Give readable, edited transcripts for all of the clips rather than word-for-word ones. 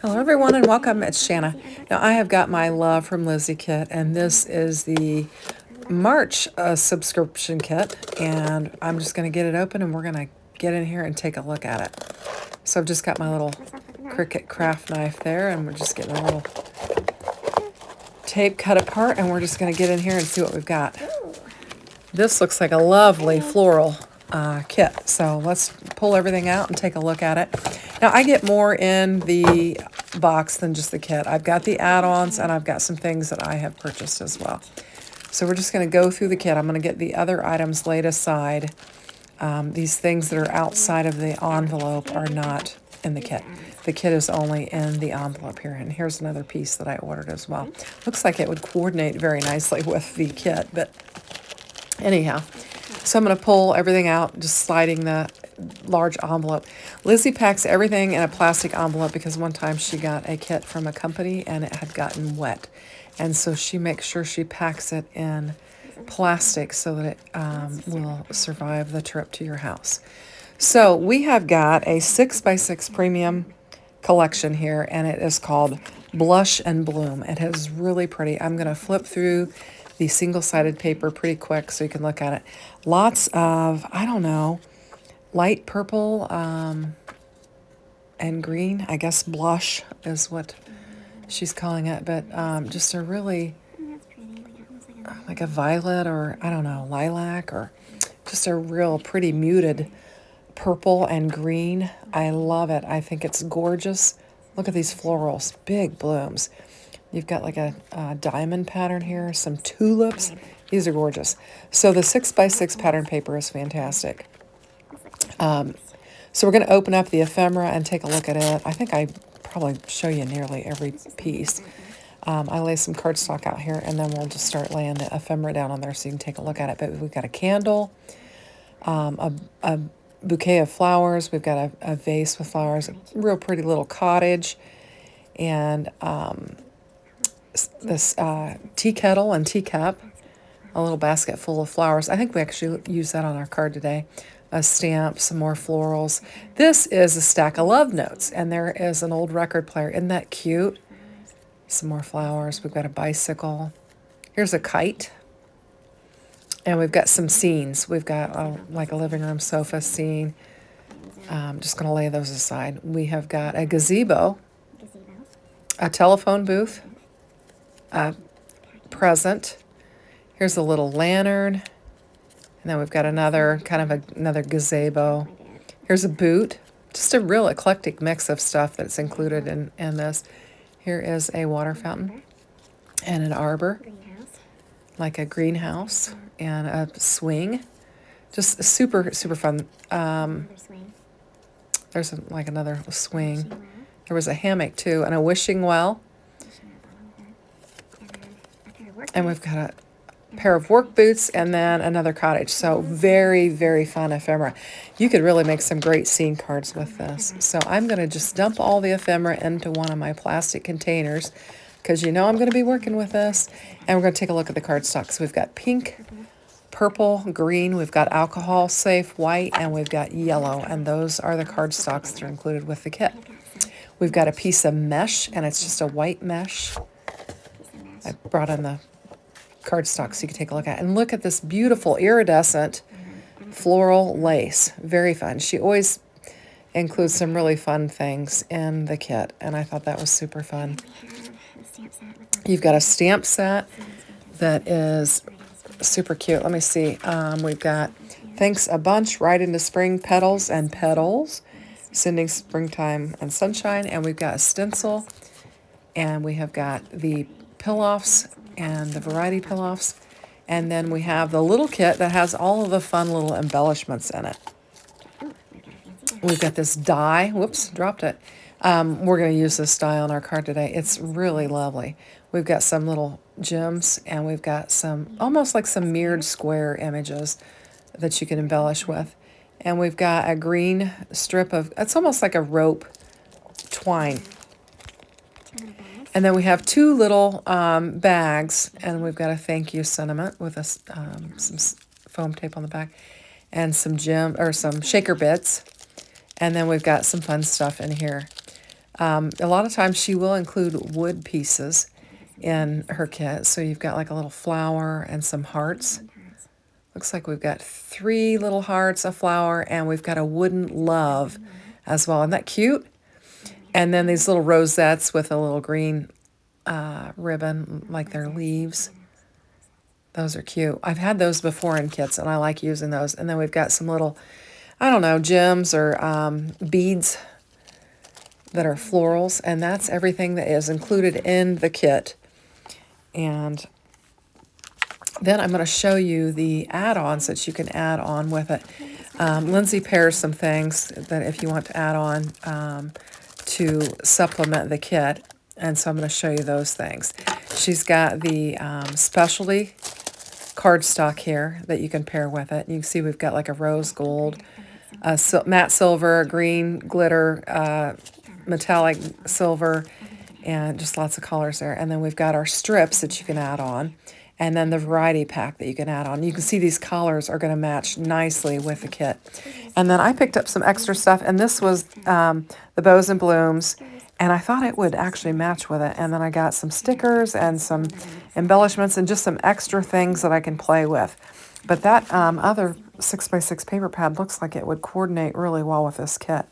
Hello everyone and welcome, it's Shanna. Now I have got my Love from Lizi kit, and this is the March subscription kit, and I'm just going to get it open and we're going to get in here and take a look at it. So I've just got my little Cricut craft knife there, and we're just getting a little tape cut apart, and we're just going to get in here and see what we've got. This looks like a lovely floral kit, so let's pull everything out and take a look at it. Now I get more in the box than just the kit. I've got the add-ons and I've got some things that I have purchased as well. So we're just going to go through the kit. I'm going to get the other items laid aside. These things that are outside of the envelope are not in the kit. The kit is only in the envelope here. And here's another piece that I ordered as well. Looks like it would coordinate very nicely with the kit, but anyhow. So I'm going to pull everything out, just sliding the large envelope. Lizi packs everything in a plastic envelope because one time she got a kit from a company and it had gotten wet. And so she makes sure she packs it in plastic so that it will survive the trip to your house. So we have got a 6x6 premium collection here, and it is called Blush and Bloom. It is really pretty. I'm going to flip through the single-sided paper pretty quick so you can look at it. Lots of, I don't know, light purple and green. I guess blush is what she's calling it, but just a really, like a violet, or I don't know, lilac, or just a real pretty muted purple and green. I love it. I think it's gorgeous. Look at these florals, big blooms. You've got like a diamond pattern here, some tulips. These are gorgeous. So the 6x6 pattern paper is fantastic. So we're going to open up the ephemera and take a look at it. I think I probably show you nearly every piece. I lay some cardstock out here, and then we'll just start laying the ephemera down on there so you can take a look at it. But we've got a candle, a bouquet of flowers. We've got a vase with flowers, a real pretty little cottage, and this tea kettle and teacup, a little basket full of flowers. I think we actually use that on our card today. A stamp, some more florals. This is a stack of love notes, and there is an old record player. Isn't that cute? Some more flowers. We've got a bicycle. Here's a kite. And we've got some scenes. We've got like a living room sofa scene. Just going to lay those aside. We have got a gazebo, a telephone booth, a present. Here's a little lantern. And then we've got another another gazebo. Here's a boot. Just a real eclectic mix of stuff that's included in this. Here is a water fountain and an arbor, like a greenhouse, and a swing. Just super, super fun. There's like another swing. There was a hammock too, and a wishing well. And we've got a pair of work boots, and then another cottage. So very, very fun ephemera. You could really make some great scene cards with this. So I'm going to just dump all the ephemera into one of my plastic containers because you know I'm going to be working with this. And we're going to take a look at the cardstock. So we've got pink, purple, green, we've got alcohol safe, white, and we've got yellow. And those are the cardstocks that are included with the kit. We've got a piece of mesh, and it's just a white mesh. I brought in the cardstock so you can take a look at it. And look at this beautiful iridescent floral lace. Very fun. She always includes some really fun things in the kit, and I thought that was super fun. You've got a stamp set that is super cute. Let me see. We've got thanks a bunch, right into spring, petals and petals, sending springtime and sunshine. And we've got a stencil, and we have got the pill-offs and the variety pill-offs. And then we have the little kit that has all of the fun little embellishments in it. We've got this die. Whoops, dropped it. We're going to use this die on our card today. It's really lovely. We've got some little gems, and we've got some, almost like some mirrored square images that you can embellish with. And we've got a green strip of, it's almost like a rope twine. And then we have two little bags, and we've got a thank you sentiment with some foam tape on the back, and some some shaker bits. And then we've got some fun stuff in here. A lot of times she will include wood pieces in her kit. So you've got like a little flower and some hearts. Looks like we've got 3 little hearts, a flower, and we've got a wooden love as well. Isn't that cute? And then these little rosettes with a little green ribbon, like they're leaves. Those are cute. I've had those before in kits, and I like using those. And then we've got some little, I don't know, gems or beads that are florals, and that's everything that is included in the kit. And then I'm going to show you the add-ons that you can add on with it. Lizi pairs some things that if you want to add on to supplement the kit, and so I'm going to show you those things. She's got the specialty cardstock here that you can pair with it. You can see we've got like a rose gold, matte silver, green glitter, metallic silver, and just lots of colors there. And then we've got our strips that you can add on, and then the variety pack that you can add on. You can see these collars are going to match nicely with the kit. And then I picked up some extra stuff, and this was the bows and blooms, and I thought it would actually match with it. And then I got some stickers and some embellishments and just some extra things that I can play with. But that other 6x6 paper pad looks like it would coordinate really well with this kit.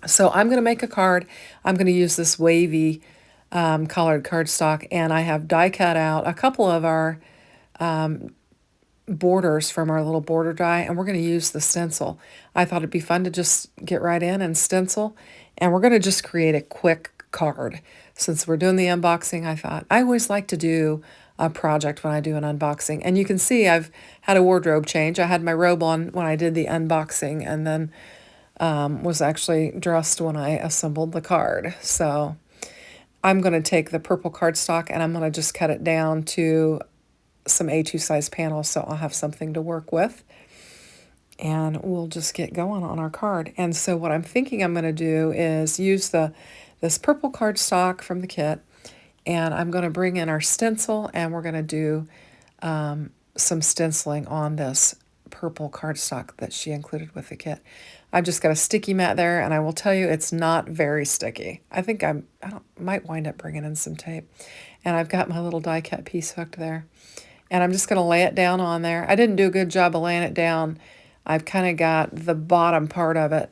So I'm going to make a card. I'm going to use this wavy colored cardstock, and I have die cut out a couple of our borders from our little border die, and we're going to use the stencil. I thought it'd be fun to just get right in and stencil, and we're going to just create a quick card. Since we're doing the unboxing, I thought I always like to do a project when I do an unboxing. And you can see I've had a wardrobe change. I had my robe on when I did the unboxing, and then was actually dressed when I assembled the card. So I'm going to take the purple cardstock and I'm going to just cut it down to some A2 size panels so I'll have something to work with. And we'll just get going on our card. And so what I'm thinking I'm going to do is use this purple cardstock from the kit, and I'm going to bring in our stencil, and we're going to do some stenciling on this purple cardstock that she included with the kit. I've just got a sticky mat there, and I will tell you it's not very sticky. I think might wind up bringing in some tape. And I've got my little die cut piece hooked there. And I'm just going to lay it down on there. I didn't do a good job of laying it down. I've kind of got the bottom part of it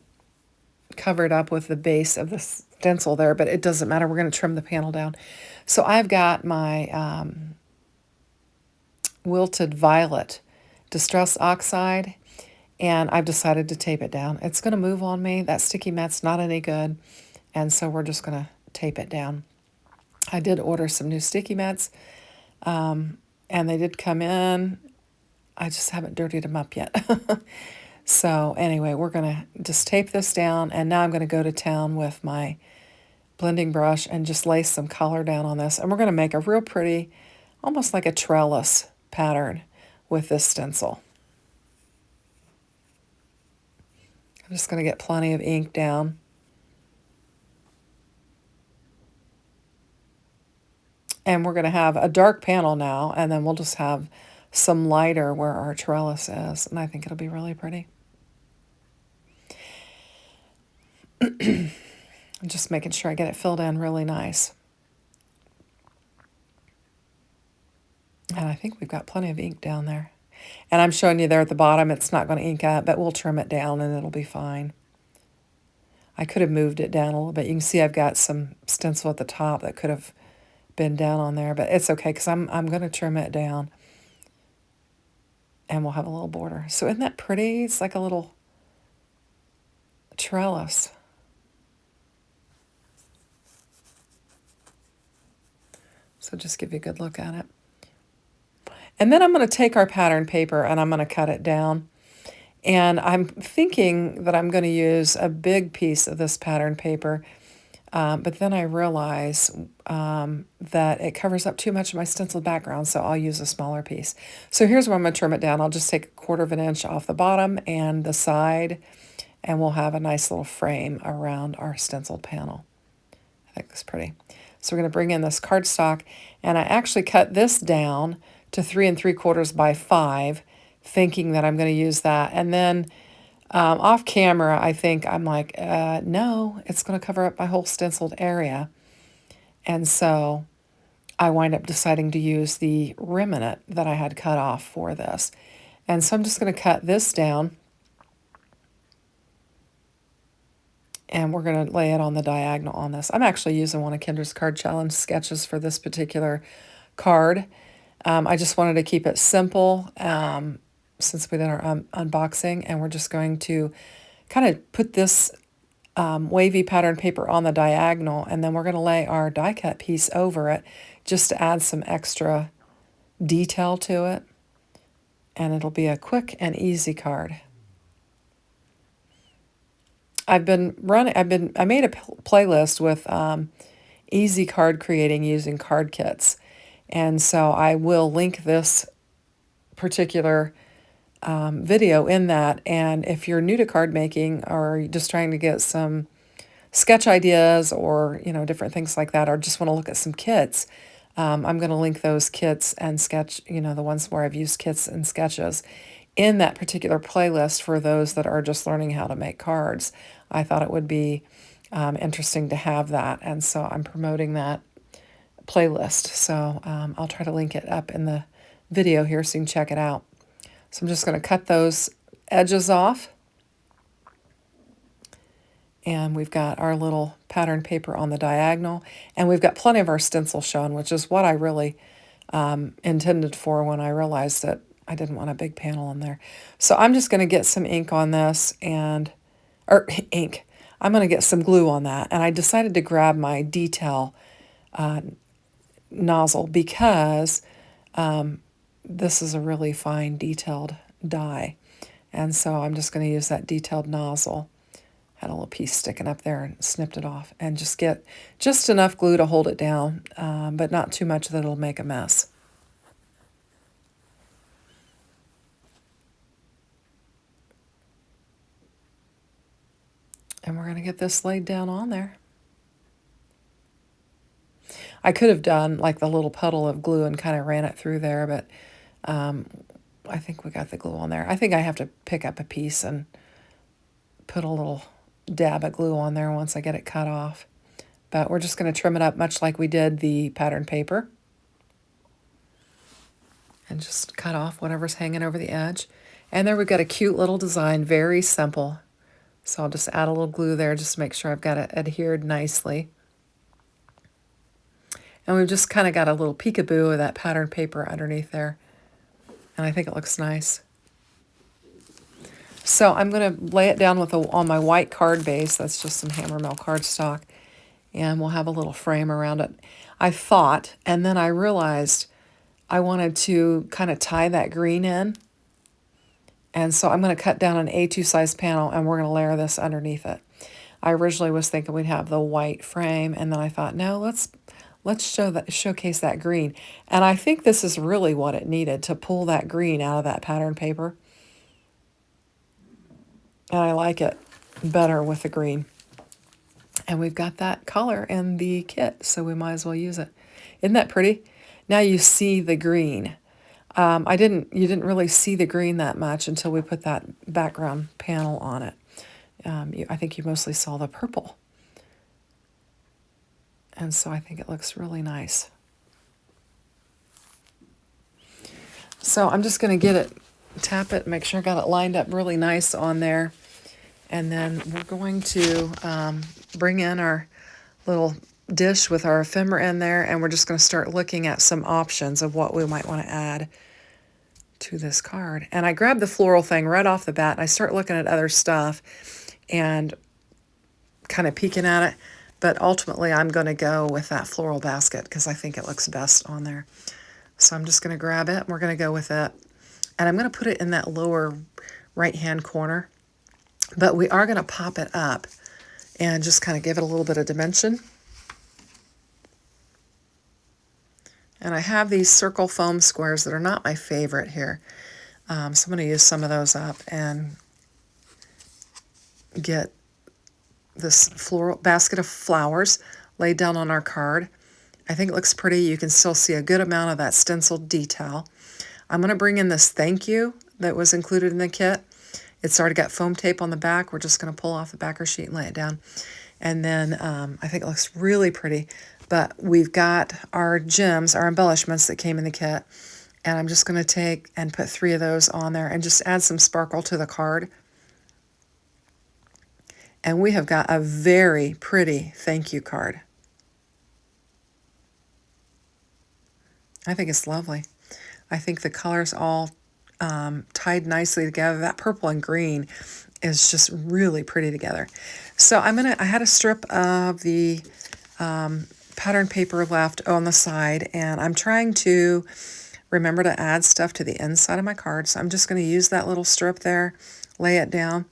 covered up with the base of the stencil there, but it doesn't matter. We're going to trim the panel down. So I've got my wilted violet distress oxide, and I've decided to tape it down. It's going to move on me. That sticky mat's not any good, and so we're just going to tape it down. I did order some new sticky mats, and they did come in. I just haven't dirtied them up yet. So anyway, we're going to just tape this down, and now I'm going to go to town with my blending brush and just lay some color down on this. And we're going to make a real pretty, almost like a trellis pattern with this stencil. I'm just going to get plenty of ink down. And we're going to have a dark panel now, and then we'll just have some lighter where our trellis is, and I think it'll be really pretty. I'm just making sure I get it filled in really nice. And I think we've got plenty of ink down there. And I'm showing you there at the bottom, it's not going to ink up, but we'll trim it down and it'll be fine. I could have moved it down a little bit. You can see I've got some stencil at the top that could have been down on there, but it's okay because I'm going to trim it down. And we'll have a little border. So isn't that pretty? It's like a little trellis. So just give you a good look at it. And then I'm going to take our pattern paper and I'm going to cut it down. And I'm thinking that I'm going to use a big piece of this pattern paper. But then I realize that it covers up too much of my stenciled background, so I'll use a smaller piece. So here's where I'm going to trim it down. I'll just take 1/4 of an inch off the bottom and the side, and we'll have a nice little frame around our stenciled panel. I think that's pretty. So we're going to bring in this cardstock, and I actually cut this down to 3 3/4 by 5, thinking that I'm going to use that. And then Off camera, I think I'm like, no, it's going to cover up my whole stenciled area. And so I wind up deciding to use the remnant that I had cut off for this. And so I'm just going to cut this down, and we're going to lay it on the diagonal on this. I'm actually using one of Kendra's Card Challenge sketches for this particular card. I just wanted to keep it simple since we did our unboxing, and we're just going to kind of put this wavy pattern paper on the diagonal, and then we're going to lay our die cut piece over it just to add some extra detail to it, and it'll be a quick and easy card. I made a playlist with easy card creating using card kits, and so I will link this particular video in that. And if you're new to card making, or just trying to get some sketch ideas, or different things like that, or just want to look at some kits, I'm going to link those kits and sketch, the ones where I've used kits and sketches in that particular playlist for those that are just learning how to make cards. I thought it would be interesting to have that, and so I'm promoting that playlist. So I'll try to link it up in the video here so you can check it out. So I'm just going to cut those edges off. And we've got our little pattern paper on the diagonal. And we've got plenty of our stencil shown, which is what I really intended for when I realized that I didn't want a big panel in there. So I'm just going to get some ink on this, or ink. I'm going to get some glue on that. And I decided to grab my detail nozzle because this is a really fine detailed die. And so I'm just going to use that detailed nozzle. Had a little piece sticking up there and snipped it off, and just get just enough glue to hold it down, but not too much that it'll make a mess. And we're going to get this laid down on there. I could have done like the little puddle of glue and kind of ran it through there, but I think we got the glue on there. I think I have to pick up a piece and put a little dab of glue on there once I get it cut off. But we're just going to trim it up much like we did the pattern paper. And just cut off whatever's hanging over the edge. And there we've got a cute little design, very simple. So I'll just add a little glue there just to make sure I've got it adhered nicely. And we've just kind of got a little peekaboo of that pattern paper underneath there. And I think it looks nice. So I'm going to lay it down on my white card base. That's just some Hammermill cardstock. And we'll have a little frame around it. I thought, and then I realized I wanted to kind of tie that green in. And so I'm going to cut down an A2 size panel, and we're going to layer this underneath it. I originally was thinking we'd have the white frame, and then I thought, no, let's showcase that green. And I think this is really what it needed to pull that green out of that pattern paper. And I like it better with the green. And we've got that color in the kit, so we might as well use it. Isn't that pretty? Now you see the green. You didn't really see the green that much until we put that background panel on it. I think you mostly saw the purple. And so I think it looks really nice. So I'm just going to tap it, make sure I got it lined up really nice on there. And then we're going to bring in our little dish with our ephemera in there, and we're just going to start looking at some options of what we might want to add to this card. And I grabbed the floral thing right off the bat, and I start looking at other stuff and kind of peeking at it. But ultimately, I'm going to go with that floral basket because I think it looks best on there. So I'm just going to grab it, and we're going to go with it. And I'm going to put it in that lower right-hand corner. But we are going to pop it up and just kind of give it a little bit of dimension. And I have these circle foam squares that are not my favorite here. So I'm going to use some of those up and get this floral basket of flowers laid down on our card. I think it looks pretty. You can still see a good amount of that stenciled detail. I'm going to bring in this thank you that was included in the kit. It's already got foam tape on the back. We're just going to pull off the backer sheet and lay it down. And then I think it looks really pretty. But we've got our gems, our embellishments that came in the kit. And I'm just going to take and put 3 of those on there and just add some sparkle to the card. And we have got a very pretty thank you card. I think it's lovely. I think the colors all tied nicely together. That purple and green is just really pretty together. So I had a strip of the pattern paper left on the side, and I'm trying to remember to add stuff to the inside of my card. So I'm just going to use that little strip there, lay it down,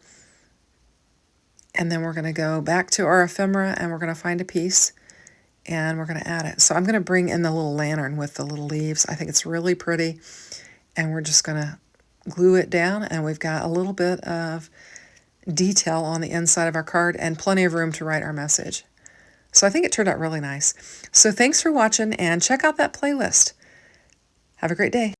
and then we're going to go back to our ephemera and we're going to find a piece and we're going to add it. So I'm going to bring in the little lantern with the little leaves. I think it's really pretty, and we're just going to glue it down, and we've got a little bit of detail on the inside of our card and plenty of room to write our message. So I think it turned out really nice. So thanks for watching, and check out that playlist. Have a great day.